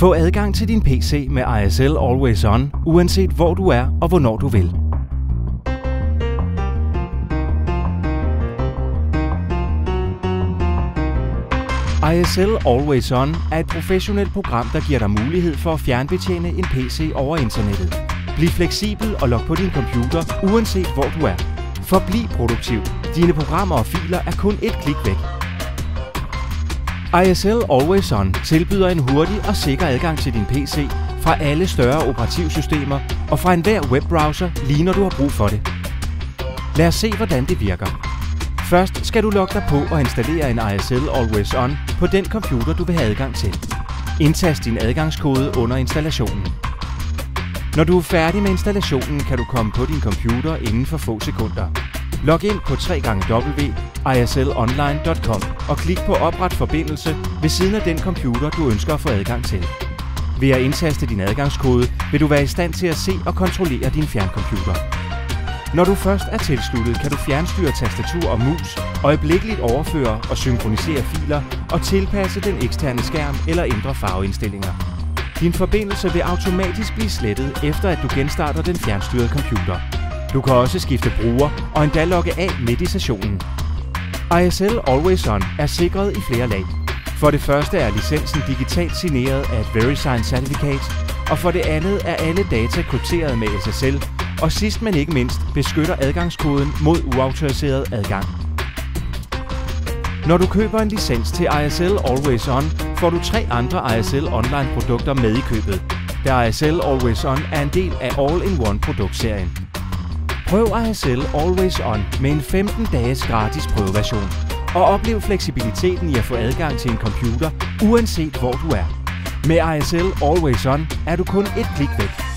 Få adgang til din PC med ISL Always On, uanset hvor du er og hvornår du vil. ISL Always On er et professionelt program, der giver dig mulighed for at fjernbetjene en PC over internettet. Bliv fleksibel og log på din computer, uanset hvor du er. Forbliv produktiv. Dine programmer og filer er kun et klik væk. ISL Always On tilbyder en hurtig og sikker adgang til din PC fra alle større operativsystemer og fra enhver webbrowser, lige når du har brug for det. Lad os se, hvordan det virker. Først skal du logge dig på og installere en ISL Always On på den computer, du vil have adgang til. Indtast din adgangskode under installationen. Når du er færdig med installationen, kan du komme på din computer inden for få sekunder. Log ind på www.islonline.com og klik på Opret forbindelse ved siden af den computer, du ønsker at få adgang til. Ved at indtaste din adgangskode vil du være i stand til at se og kontrollere din fjerncomputer. Når du først er tilsluttet, kan du fjernstyre tastatur og mus, øjeblikkeligt overføre og synkronisere filer og tilpasse den eksterne skærm eller ændre farveindstillinger. Din forbindelse vil automatisk blive slettet, efter at du genstarter den fjernstyrede computer. Du kan også skifte bruger og endda logge af midt i sessionen. ISL Always On er sikret i flere lag. For det første er licensen digitalt signeret af et VeriSign Certificate, og for det andet er alle data krypteret med SSL, og sidst men ikke mindst beskytter adgangskoden mod uautoriseret adgang. Når du køber en licens til ISL Always On, får du 3 andre ISL Online produkter med i købet, da ISL Always On er en del af All-in-One produktserien. Prøv ISL Always On med en 15 dages gratis prøveversion, og oplev fleksibiliteten i at få adgang til en computer, uanset hvor du er. Med ISL Always On er du kun et klik væk.